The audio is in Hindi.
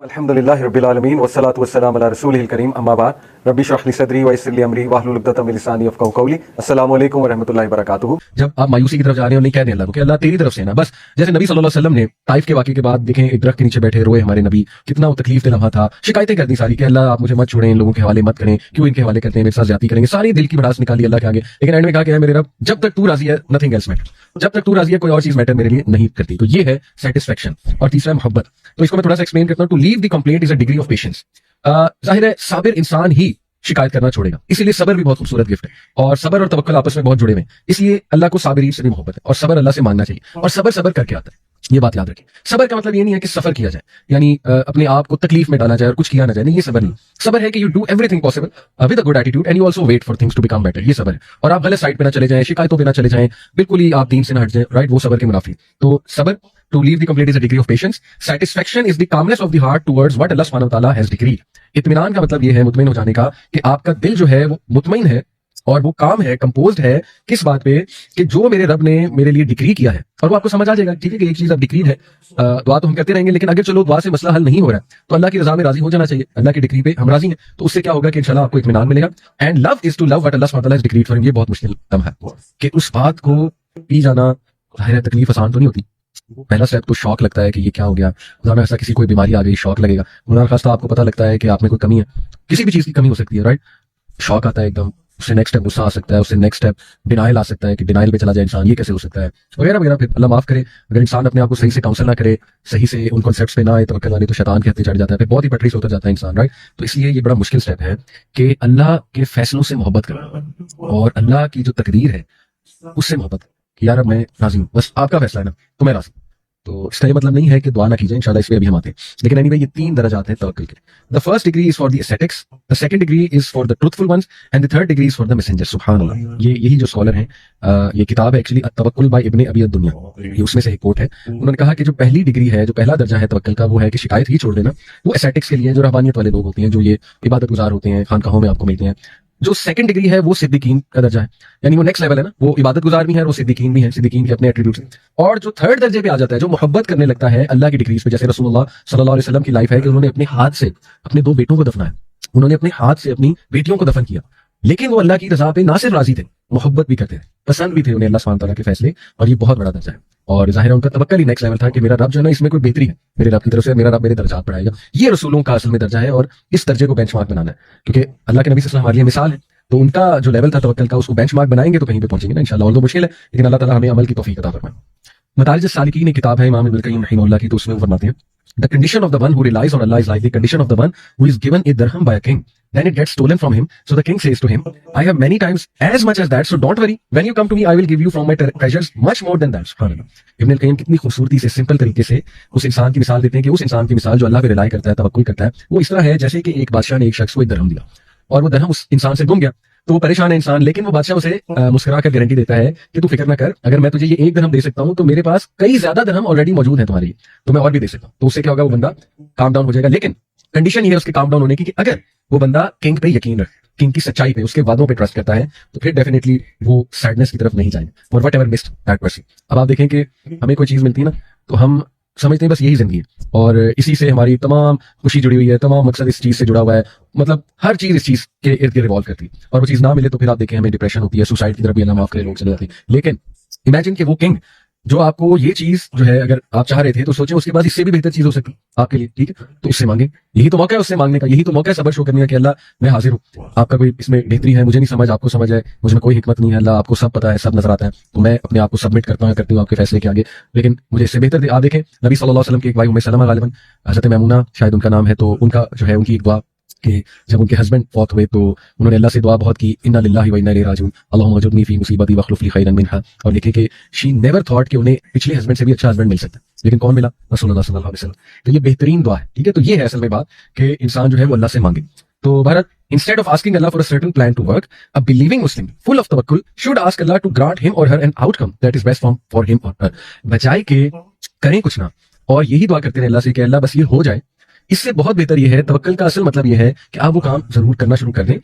अल्हम्दुलिल्लाहि रब्बिल आलमीन वस्सलातु वस्सलामु अला रसूलिल करीम अम्मा बाद रब्बी इश्रह ली सदरी व यस्सिर ली अमरी वहलुल उक़दतम मिन लिसानी यफ़क़हू क़ौली। अस्सलामु अलैकुम व रहमतुल्लाहि व बरकातुहू। जब आप मायूसी की तरफ जा रहे हो, नहीं कह दें अल्लाह को कि अल्लाह तेरी तरफ से है ना, बस जैसे नबी सल्लल्लाहु अलैहि वसल्लम ने ताइफ के वाक़े के बाद देखें एक दरख्त के नीचे बैठे रोए हमारे नबी, कितना वो तकलीफ दे लम्हा था, शिकायतें कर दी सारी कि अल्लाह आप मुझे मत छोड़ें, इन लोगों के हवाले मत करें, क्यों इनके हवाले करते हैं, मेरे साथ ज़्यादती करेंगे, सारी दिल की भड़ास निकाली अल्लाह के आगे। लेकिन एंड में कहा कि मेरे रब जब तक तू राजी है नथिंग एल्स मैटर, जब तक तू राजी है कोई और चीज मैटर मेरे लिए नहीं करती। तो ये है सेटिस्फेक्शन। और तीसरा है मोहब्बत। तो इसको मैं थोड़ा सा एक्सप्लेन करता हूँ। To leave the complaint is a degree of patience. जाहिर है साबिर इंसान ही शिकायत करना छोड़ेगा, इसीलिए सबर भी बहुत खूबसूरत गिफ्ट है और सबर और तवक्कुल आपस में बहुत जुड़े हुए हैं। इसलिए अल्लाह को साबिरीन से भी मोहब्बत है और सबर अल्लाह से मांगना चाहिए। और सबर सबर करके आता है, ये बात याद रखिए। सबर का मतलब ये नहीं है कि सफर किया जाए, यानी अपने आप को तकलीफ में डाला जाए और कुछ किया ना जाए, नहीं, ये सबर नहीं। सबर है कि you do everything possible with a good attitude and you also wait for things to become better, ये सबर है। और आप गलत साइड पे ना चले जाएं, शिकायतों पे ना चले जाएं, बिल्कुल ही आप दीन से ना हट जाएं, राइट, वो सबर के मुनाफी। तो सबर, to leave the complete is a degree of patience. Satisfaction is the calmness of the heart towards what Allah सुब्हानहू व तआला हैज डिक्रीड। इत्मीनान का मतलब ये है, मुतमईन हो जाने का, कि आपका दिल जो है वो मुतमईन है और वो काम है, कंपोज्ड है किस बात पे, कि जो मेरे रब ने मेरे लिए डिक्री किया है। और वो आपको समझ आ जाएगा, ठीक है, कि एक चीज अब डिक्रीड है, दुआ तो हम करते रहेंगे, लेकिन अगर चलो दुआ से मसला हल नहीं हो रहा है तो अल्लाह की रजा में राजी हो जाना चाहिए। अल्लाह की डिक्री पे हम राजी हैं, तो उससे क्या होगा कि इंशाल्लाह आपको इत्मीनान मिलेगा। And love is to love what Allah सुब्हानहू व तआला हैज डिक्रीड फॉर हिम। ये बहुत मुश्किल काम है कि उस बात को पी जाना। जाहिर है तकलीफ आसान तो नहीं होती। पहला स्टेप तो शौक लगता है कि ये क्या हो गया, खुदा में ऐसा किसी कोई बीमारी आ गई, शौक लगेगा। खुदा खास्ता आपको पता लगता है कि आप में कोई कमी है, किसी भी चीज की कमी हो सकती है, राइट, शौक आता है एकदम। उससे नेक्स्ट स्टेप गुस्सा आ सकता है, उससे नेक्स्ट स्टेप डिनाइल आ सकता है कि डिनाइल पे चला जाए इंसान, ये कैसे हो सकता है, वगैरह वगैरह। फिर अल्लाह माफ करे, अगर इंसान अपने आप को सही से काउंसल ना करे, सही से उन कॉन्सेप्ट्स पे ना आए तवक्कुल वाले, तो शैतान के हत्थे चढ़ जाता है, फिर बहुत ही पटरी से उतर जाता है इंसान, राइट। तो इसलिए ये बड़ा मुश्किल स्टेप है कि अल्लाह के फैसलों से मोहब्बत करना और अल्लाह की जो तकदीर है उससे मोहब्बत, कि यार अब मैं राजी हूँ, बस आपका फैसला है ना तो मैं राजी हूँ। तो इसका ये मतलब नहीं है कि दुआ ना कीजिए, इंशाल्लाह इस पे अभी हम आते हैं। लेकिन एनीवे ये तीन दर्जात हैं तवक्कुल के। The first degree is for the aesthetics, the second degree is for the truthful ones and the third degree is for the messenger. सुभान अल्लाह। ये यही जो स्कॉलर हैं, ये किताब है एक्चुअली तवक्कुल बाय इब्न अबी दुनिया, ये उसमें से एक कोट है। उन्होंने कहा कि जो पहली डिग्री है, जो पहला दर्जा है तवक्कुल का, वो है कि शिकायत ही छोड़ देना। वो एस्थेटिक्स के लिए, जो रहबानियत वाले लोग होते हैं, जो ये इबादत गुजार होते हैं, खानकाहों में आपको मिलते हैं। जो सेकंड डिग्री है वो सिद्दीकीन का दर्जा है, यानी वो नेक्स्ट लेवल है ना, वो इबादत गुजार भी है और वो सिद्दीकीन भी है, सिद्दीकीन के अपने एट्रीब्यूट्स हैं। और जो थर्ड दर्जे पे आ जाता है, जो मोहब्बत करने लगता है अल्लाह की डिग्रीज पे, जैसे रसूलुल्लाह सल्लल्लाहु अलैहि वसल्लम की लाइफ है कि उन्होंने अपने हाथ से अपने दो बेटों को दफनाया, उन्होंने अपने हाथ से अपनी बेटियों को दफन किया, लेकिन वो अल्लाह की रजा पे ना सिर्फ राजी थे, मोहब्बत भी करते थे, पसंद भी थे उन्हें अल्लाह सुब्हानहू व तआला के फैसले। और ये बहुत बड़ा दर्जा है। और जाहिर है उनका तवक्कुल ही नेक्स्ट लेवल था कि मेरा रब जो है ना, इसमें कोई बेहतरी है, मेरे रब की तरफ से मेरा रब मेरे दर्जात बढ़ाएगा। ये रसूलों का असल में दर्जा है और इस दर्जे को बेंचमार्क बनाना है, क्योंकि अल्लाह के नबी सल्लल्लाहु अलैहि वसल्लम हमारे लिए मिसाल है। तो उनका जो लेवल था तवक्कुल का, उसको बेंचमार्क बनाएंगे तो कहीं पे पहुंचेंगे ना इंशाल्लाह। और तो मुश्किल है, लेकिन अल्लाह ताला हमें अमल की तौफीक अता फरमाए। मदारिज सालिकीन एक किताब है इमाम इब्न क़य्यिम रहमहुल्लाह की, तो उसमें वो फरमाते हैं, the condition of the one who relies on Allah is like the condition of the one who is given a dirham by a king, then it gets stolen from him, so the king says to him, I have many times as much as that, so don't worry, when you come to me I will give you from my treasures much more than that। सुभान अल्लाह। इब्न क़य्यिम कितनी खूबसूरती से, सिंपल तरीके से उस इंसान की मिसाल देते हैं कि उस इंसान की मिसाल जो अल्लाह पे रिलाई करता है, तवक्कुल करता है, वो इस तरह है जैसे कि एक बादशाह ने एक शख्स को एक दिरहम दिया और वो दिरहम उस इंसान से गुम गया, तो वो परेशान है इंसान, लेकिन वो बादशाह उसे मुस्कुरा कर गारंटी देता है कि तू फिक्र ना कर, अगर मैं तुझे ये एक दिरहम दे सकता हूं तो मेरे पास कई ज्यादा दिरहम ऑलरेडी मौजूद है तुम्हारे लिए, तो मैं और भी दे सकता हूं। तो उससे क्या होगा, वो बंदा काम डाउन हो जाएगा। लेकिन कंडीशन ये है उसके काम डाउन होने की कि अगर वो बंदा किंग पे यकीन रखे, किंग की सच्चाई पे, उसके वादों पे ट्रस्ट करता है, तो फिर डेफिनेटली वो सैडनेस की तरफ नहीं जाएंगे, for what ever missed that person. अब आप देखें कि हमें कोई चीज मिलती है ना, तो हम समझते हैं बस यही जिंदगी है और इसी से हमारी तमाम खुशी जुड़ी हुई है, तमाम मकसद इस चीज से जुड़ा हुआ है, मतलब हर चीज इस चीज के इर्द गिर्द रिवॉल्व करती है। और वो चीज ना मिले तो फिर आप देखें हमें डिप्रेशन होती है, सुसाइड की तरफ भी अल्लाह माफ करे लोग चले जाते हैं। लेकिन इमेजिन कि वो किंग जो आपको ये चीज जो है अगर आप चाह रहे थे, तो सोचें उसके बाद इससे भी बेहतर चीज हो सकती है आपके लिए, ठीक है, तो उससे मांगे। यही तो मौका है उससे मांगने का, यही तो मौका है सबर शो करने का कि अल्लाह मैं हाजिर हूँ, आपका कोई इसमें बेहतरी है, मुझे नहीं समझ, आपको समझ है, मुझे में कोई हिकमत नहीं है, अल्लाह आपको सब पता है, सब नजर आता है, तो मैं अपने आप को सबमिट करता हूँ, करती हूँ आपके फैसले के आगे, लेकिन मुझे इससे बेहतर दे। आप देखें नबी सल्लल्लाहु अलैहि वसल्लम की एक वाइफ उम्मे सलमा, गालिबन हजरत मैमूना शायद उनका नाम है, तो उनका जो है उनकी एक दुआ कि जब उनके हस्बैंड फौत हुए तो उन्होंने अल्लाह से दुआ बहुत की, इन्ना लिल्लाहि व इन्ना इलैहि राजिऊन, अल्लाहुम्मा अजुरनी फी मुसीबती वख्लुफ ली खैरन मिनहा। और देखें कि शी नेवर थॉट कि उन्हें पिछले हस्बैंड से भी अच्छा हस्बैंड मिल सकता है, लेकिन कौन मिला, रसूलुल्लाह सल्लल्लाहु अलैहि वसल्लम। तो ये बेहतरीन दुआ है, ठीक है। तो ये है असल में बात कि इंसान जो है वो अल्लाह से मांगे। तो Bharat, instead of asking Allah for a certain plan to work, a believing Muslim full of tawakkul should ask Allah to grant him or her an outcome that is best for him or her। बजाय के करें कुछ ना और यही दुआ करते हैं अल्लाह से कि अल्लाह बस ये हो जाए, इससे बहुत बेहतर ये है, तवक्कुल का असल मतलब ये है कि आप वो काम जरूर करना शुरू कर दें